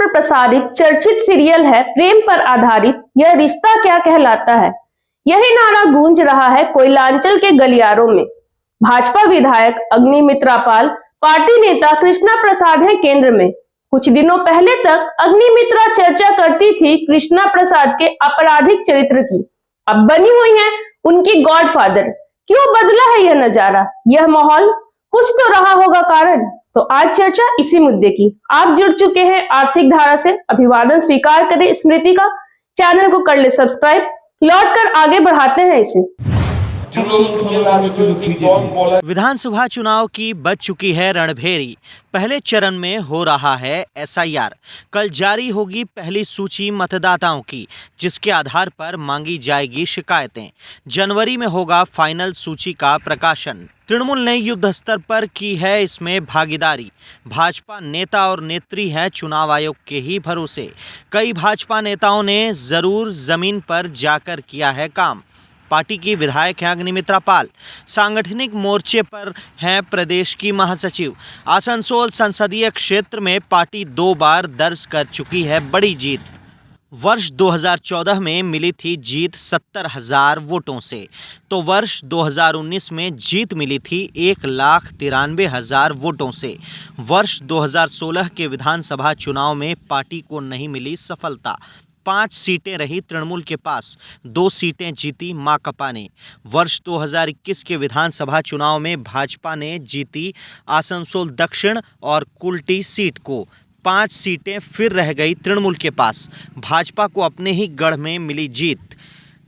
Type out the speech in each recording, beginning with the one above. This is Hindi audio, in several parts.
प्रसारित चर्चित सीरियल है प्रेम पर आधारित यह रिश्ता क्या कहलाता है। यही नारा गूंज रहा है कोयलांचल के गलियारों में। भाजपा विधायक अग्निमित्रा पाल, पार्टी नेता कृष्णा प्रसाद हैं केंद्र में। कुछ दिनों पहले तक अग्निमित्रा चर्चा करती थी कृष्णा प्रसाद के आपराधिक चरित्र की, अब बनी हुई हैं उनकी गॉडफादर। क्यों बदला है यह नजारा, यह माहौल? कुछ तो रहा होगा कारण। तो आज चर्चा इसी मुद्दे की। आप जुड़ चुके हैं आर्थिक धारा से, अभिवादन स्वीकार करें स्मृति का। चैनल को कर ले सब्सक्राइब, लौट कर आगे बढ़ाते हैं इसे। विधानसभा चुनाव की बज चुकी है रणभेरी। पहले चरण में हो रहा है एसआईआर। कल जारी होगी पहली सूची मतदाताओं की, जिसके आधार पर मांगी जाएगी शिकायतें। जनवरी में होगा फाइनल सूची का प्रकाशन। तृणमूल ने युद्ध स्तर पर की है इसमें भागीदारी। भाजपा नेता और नेत्री हैं चुनाव आयोग के ही भरोसे। कई भाजपा नेताओं ने जरूर जमीन पर जाकर किया है काम। पार्टी की विधायक हैं अग्निमित्रा पाल, सांगठनिक मोर्चे पर हैं प्रदेश की महासचिव। आसनसोल संसदीय क्षेत्र में पार्टी 2 बार दर्ज कर चुकी है बड़ी जीत। वर्ष 2014 में मिली थी जीत 70,000 वोटों से, तो वर्ष 2019 में जीत मिली थी 1,93,000 वोटों से। वर्ष 2016 के विधानसभा चुनाव में पार्टी को नहीं मिली सफलता। 5 सीटें रही तृणमूल के पास, 2 सीटें जीती माकपा ने। वर्ष 2021 के विधानसभा चुनाव में भाजपा ने जीती आसनसोल दक्षिण और कुल्टी सीट को। 5 सीटें फिर रह गई तृणमूल के पास। भाजपा को अपने ही गढ़ में मिली जीत,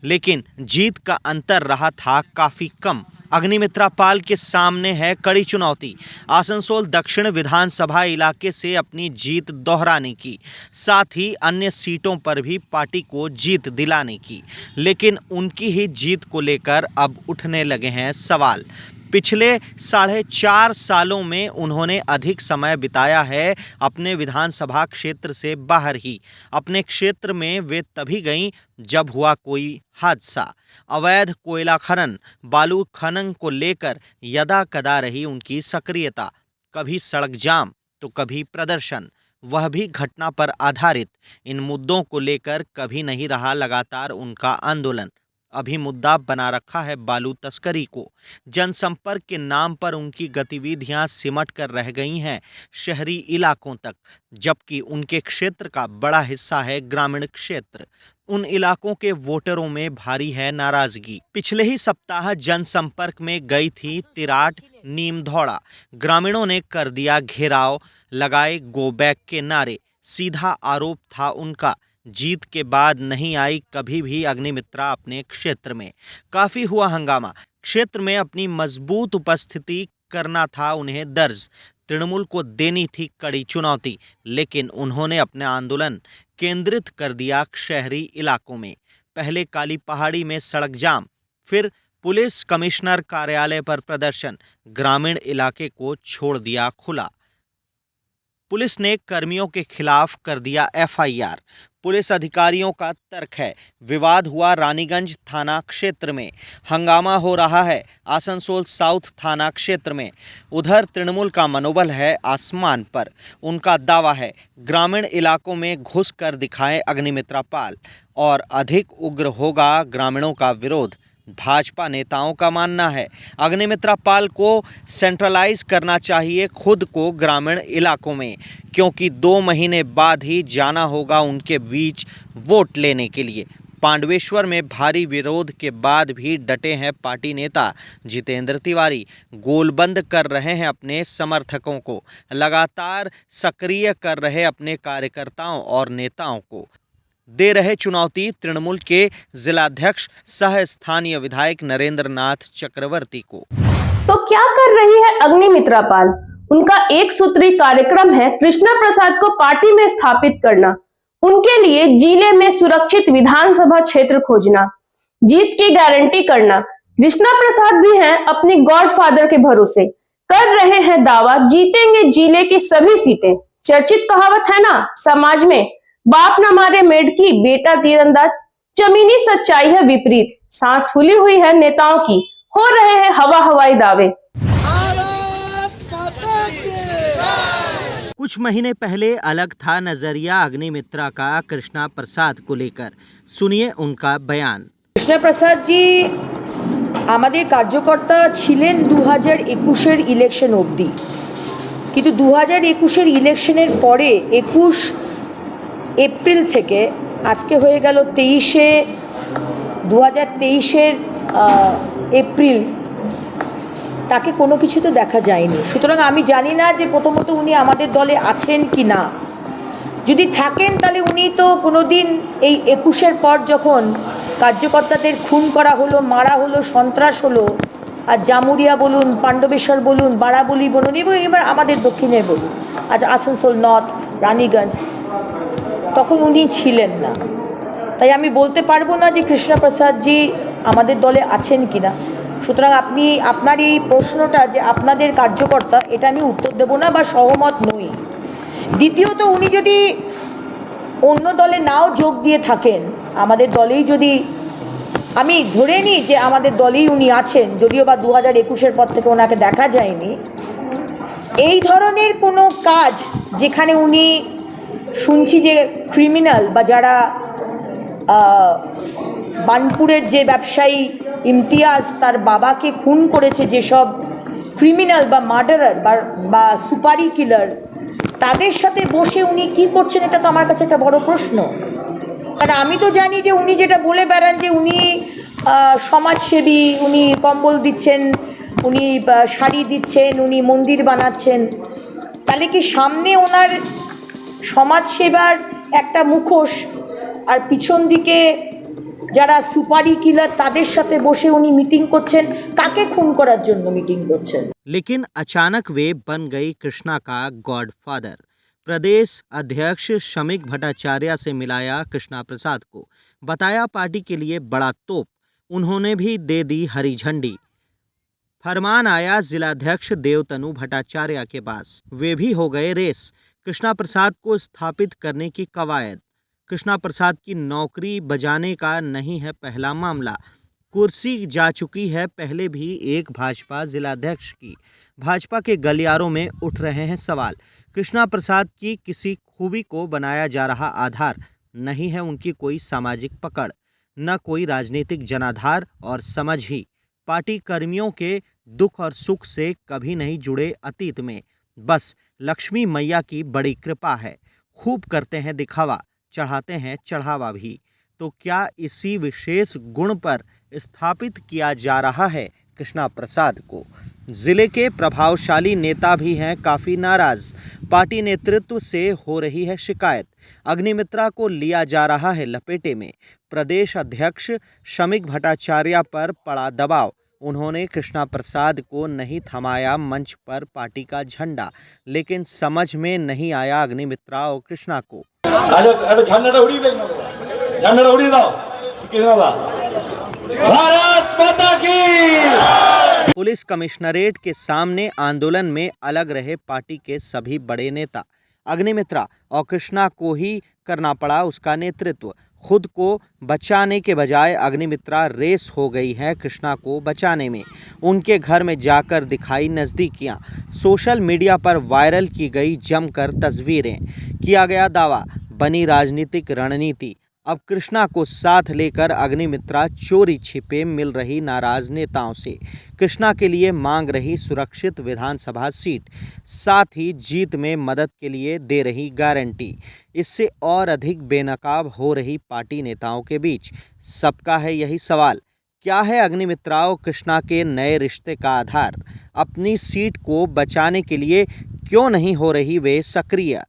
लेकिन जीत का अंतर रहा था काफ़ी कम। अग्निमित्रा पाल के सामने है कड़ी चुनौती। आसनसोल दक्षिण विधानसभा इलाके से अपनी जीत दोहराने की, साथ ही अन्य सीटों पर भी पार्टी को जीत दिलाने की। लेकिन उनकी ही जीत को लेकर अब उठने लगे हैं सवाल। पिछले 4.5 सालों में उन्होंने अधिक समय बिताया है अपने विधानसभा क्षेत्र से बाहर ही। अपने क्षेत्र में वे तभी गईं जब हुआ कोई हादसा। अवैध कोयला खनन, बालू खनन को लेकर यदा कदा रही उनकी सक्रियता। कभी सड़क जाम तो कभी प्रदर्शन, वह भी घटना पर आधारित। इन मुद्दों को लेकर कभी नहीं रहा लगातार उनका आंदोलन। अभी मुद्दा बना रखा है बालू तस्करी को। जनसंपर्क के नाम पर उनकी गतिविधियां सिमट कर रह गई हैं शहरी इलाकों तक, जबकि उनके क्षेत्र का बड़ा हिस्सा है ग्रामीण क्षेत्र। उन इलाकों के वोटरों में भारी है नाराजगी। पिछले ही सप्ताह जनसंपर्क में गई थी तिराट नीमधौड़ा। ग्रामीणों ने कर दिया घेराव, लगाए गो बैक के नारे। सीधा आरोप था उनका, जीत के बाद नहीं आई कभी भी अग्निमित्रा अपने क्षेत्र में। काफ़ी हुआ हंगामा। क्षेत्र में अपनी मजबूत उपस्थिति करना था उन्हें दर्ज। तृणमूल को देनी थी कड़ी चुनौती, लेकिन उन्होंने अपना आंदोलन केंद्रित कर दिया शहरी इलाकों में। पहले काली पहाड़ी में सड़क जाम, फिर पुलिस कमिश्नर कार्यालय पर प्रदर्शन। ग्रामीण इलाके को छोड़ दिया खुला। पुलिस ने कर्मियों के खिलाफ कर दिया एफआईआर। पुलिस अधिकारियों का तर्क है, विवाद हुआ रानीगंज थाना क्षेत्र में। हंगामा हो रहा है आसनसोल साउथ थाना क्षेत्र में। उधर तृणमूल का मनोबल है आसमान पर। उनका दावा है ग्रामीण इलाकों में घुस कर दिखाएं अग्निमित्रा पाल, और अधिक उग्र होगा ग्रामीणों का विरोध। भाजपा नेताओं का मानना है अग्निमित्रा पाल को सेंट्रलाइज करना चाहिए खुद को ग्रामीण इलाकों में, क्योंकि 2 महीने बाद ही जाना होगा उनके बीच वोट लेने के लिए। पांडवेश्वर में भारी विरोध के बाद भी डटे हैं पार्टी नेता जितेंद्र तिवारी। गोलबंद कर रहे हैं अपने समर्थकों को, लगातार सक्रिय कर रहे अपने कार्यकर्ताओं और नेताओं को। दे रहे चुनौती तृणमूल के जिलाध्यक्ष सह स्थानीय विधायक नरेंद्र नाथ चक्रवर्ती को। तो क्या कर रही है अग्निमित्रा पाल? उनका एक सूत्री कार्यक्रम है कृष्णा प्रसाद को पार्टी में स्थापित करना। उनके लिए जिले में सुरक्षित विधानसभा क्षेत्र खोजना, जीत की गारंटी करना। कृष्णा प्रसाद भी हैं अपनी गॉडफादर के भरोसे, कर रहे हैं दावा जीतेंगे जिले की सभी सीटें। चर्चित कहावत है ना समाज में, बाप न मारे मेढकी बेटा तीरंदाज। जमीनी सच्चाई है विपरीत। सांस फूली हुई है नेताओं की, हो रहे हैं हवाई दावे। कुछ महीने पहले अलग था नजरिया अग्निमित्रा का कृष्णा प्रसाद को लेकर। सुनिए उनका बयान। কৃষ্ণা প্রসাদজি আমাদের কার্যকর্তা ছিলেন 2021-এর ইলেকশন অবধি, কিন্তু 2021-এর ইলেকশনের পরে 21 এপ্রিল থেকে আজকে হয়ে গেল 2023-এর এপ্রিল, তাকে কোনো কিছুতে দেখা যায়নি। সুতরাং আমি জানি না যে প্রথমত উনি আমাদের দলে আছেন কি না। যদি থাকেন তাহলে উনি তো কোনো দিন এই 21-এর পর যখন কার্যকর্তাদের খুন করা হলো, মারা হলো, সন্ত্রাস হলো, আর জামুরিয়া বলুন, পাণ্ডবেশ্বর বলুন, বারাবলি বলুন, এবং এবার আমাদের দক্ষিণের বলুন, আজ আসানসোল নর্থ, রানীগঞ্জ, তখন উনি ছিলেন না। তাই আমি বলতে পারবো না যে কৃষ্ণা প্রসাদজি আমাদের দলে আছেন কি না। সুতরাং আপনি আপনার এই প্রশ্নটা যে আপনাদের কার্যকর্তা, এটা আমি উত্তর দেবো না বা সহমত নই। দ্বিতীয়ত, উনি যদি অন্য দলে নাও যোগ দিয়ে থাকেন, আমাদের দলেই যদি, আমি ধরে নিই যে আমাদের দলেই উনি আছেন, যদিও বা 2021-এর পর থেকে ওনাকে দেখা যায়নি, এই ধরনের কোনো কাজ যেখানে উনি শুনছি যে ক্রিমিনাল বা যারা বানপুরের যে ব্যবসায়ী ইমতিয়াজ তার বাবাকে খুন করেছে, যেসব ক্রিমিনাল বা মার্ডারার বা সুপারি কিলার, তাদের সাথে বসে উনি কি করছেন, এটা তো আমার কাছে একটা বড় প্রশ্ন। কারণ আমি তো জানি যে উনি যেটা বলে বেড়ান যে উনি সমাজসেবী, উনি কম্বল দিচ্ছেন, উনি শাড়ি দিচ্ছেন, উনি মন্দির বানাচ্ছেন, তাহলে কি সামনে ওনার সমাজসেবার একটা মুখোশ আর পিছন দিকে যারা সুপারি কিলার তাদের সাথে বসে উনি মিটিং করছেন, কাকে খুন করার জন্য মিটিং করছেন? लेकिन अचानक वे बन गई कृष्णा का गॉडफादर। प्रदेश अध्यक्ष शमीक भट्टाचार्य से मिलाया कृष्णा प्रसाद को, बताया पार्टी के लिए बड़ा तोप। उन्होंने भी दे दी हरी झंडी। फरमान आया जिलाध्यक्ष देवतनु भट्टाचार्य के पास, वे भी हो गए रेस। कृष्णा प्रसाद को स्थापित करने की कवायद। कृष्णा प्रसाद की नौकरी बजाने का नहीं है पहला मामला, कुर्सी जा चुकी है पहले भी एक भाजपा जिलाध्यक्ष की। भाजपा के गलियारों में उठ रहे हैं सवाल। कृष्णा प्रसाद की किसी खूबी को बनाया जा रहा आधार नहीं है उनकी कोई सामाजिक पकड़, न कोई राजनीतिक जनाधार और समझ ही। पार्टी कर्मियों के दुख और सुख से कभी नहीं जुड़े अतीत में, बस लक्ष्मी मैया की बड़ी कृपा है। खूब करते हैं दिखावा, चढ़ाते हैं चढ़ावा भी। तो क्या इसी विशेष गुण पर स्थापित किया जा रहा है कृष्णा प्रसाद को? जिले के प्रभावशाली नेता भी हैं काफ़ी नाराज। पार्टी नेतृत्व से हो रही है शिकायत। अग्निमित्रा को लिया जा रहा है लपेटे में। प्रदेश अध्यक्ष शमीक भट्टाचार्य पर पड़ा दबाव। उन्होंने कृष्णा प्रसाद को नहीं थमाया मंच पर पार्टी का झंडा, लेकिन समझ में नहीं आया अग्निमित्रा और कृष्णा को। झंडा उड़ी दाओ, भारत माता की। पुलिस कमिश्नरेट के सामने आंदोलन में अलग रहे पार्टी के सभी बड़े नेता। अग्निमित्रा और कृष्णा को ही करना पड़ा उसका नेतृत्व। खुद को बचाने के बजाय अग्निमित्रा रेस हो गई है कृष्णा को बचाने में। उनके घर में जाकर दिखाई नज़दीकियां। सोशल मीडिया पर वायरल की गई जमकर तस्वीरें। किया गया दावा, बनी राजनीतिक रणनीति। अब कृष्णा को साथ लेकर अग्निमित्रा चोरी छिपे मिल रही नाराज नेताओं से। कृष्णा के लिए मांग रही सुरक्षित विधानसभा सीट, साथ ही जीत में मदद के लिए दे रही गारंटी। इससे और अधिक बेनकाब हो रही पार्टी नेताओं के बीच। सबका है यही सवाल, क्या है अग्निमित्रा और कृष्णा के नए रिश्ते का आधार? अपनी सीट को बचाने के लिए क्यों नहीं हो रही वे सक्रिय?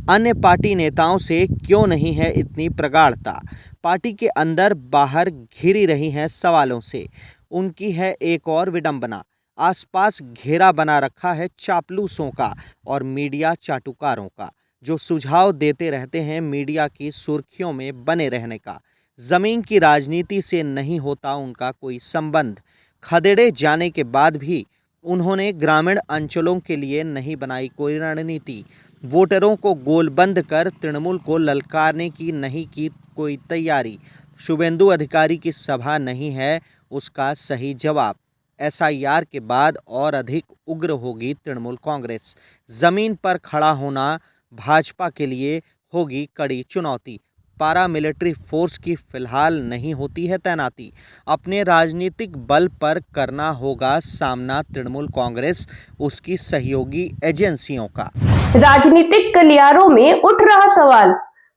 अन्य पार्टी नेताओं से क्यों नहीं है इतनी प्रगाढ़ता? पार्टी के अंदर बाहर घिरी रही हैं सवालों से। उनकी है एक और विडंबना, आसपास घेरा बना रखा है चापलूसों का और मीडिया चाटुकारों का, जो सुझाव देते रहते हैं मीडिया की सुर्खियों में बने रहने का। ज़मीन की राजनीति से नहीं होता उनका कोई संबंध। खदेड़े जाने के बाद भी उन्होंने ग्रामीण अंचलों के लिए नहीं बनाई कोई रणनीति। वोटरों को गोलबंद कर तृणमूल को ललकारने की नहीं की कोई तैयारी। शुभेंदु अधिकारी की सभा नहीं है उसका सही जवाब। एसआईआर के बाद और अधिक उग्र होगी तृणमूल कांग्रेस। जमीन पर खड़ा होना भाजपा के लिए होगी कड़ी चुनौती। पारामिलिट्री फोर्स की फिलहाल नहीं होती है तैनाती। अपने राजनीतिक बल पर करना होगा सामना तृणमूल कांग्रेस उसकी सहयोगी एजेंसियों का। राजनीतिक गलियारों में उठ रहा सवाल,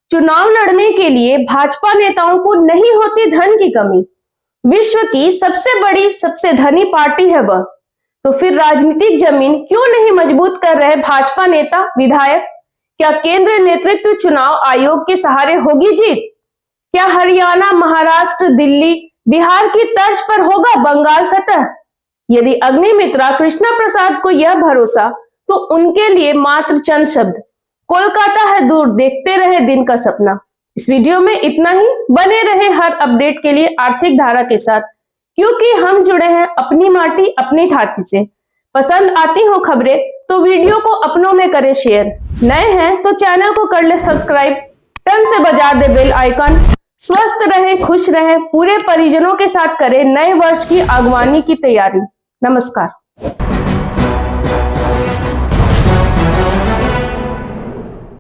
चुनाव लड़ने के लिए भाजपा नेताओं को नहीं होती धन की कमी। विश्व की सबसे बड़ी सबसे धनी पार्टी है वह, तो फिर राजनीतिक जमीन क्यों नहीं मजबूत कर रहे भाजपा नेता विधायक? क्या केंद्र नेतृत्व चुनाव आयोग के सहारे होगी जीत? क्या हरियाणा, महाराष्ट्र, दिल्ली, बिहार की तर्ज पर होगा बंगाल फतह? यदि अग्निमित्रा कृष्णा प्रसाद को यह भरोसा, तो उनके लिए मात्र चंद शब्द, कोलकाता है दूर, देखते रहे दिन का सपना। इस वीडियो में इतना ही। बने रहे हर अपडेट के लिए आर्थिक धारा के साथ, क्योंकि हम जुड़े हैं अपनी माटी अपनी छाती से। पसंद आती हो खबरें तो वीडियो को अपनों में करें शेयर। नए हैं तो चैनल को कर ले सब्सक्राइब, टन से बजा दे बेल आइकन। स्वस्थ रहें, खुश रहें, पूरे परिजनों के साथ करें नए वर्ष की आगवानी की तैयारी। नमस्कार।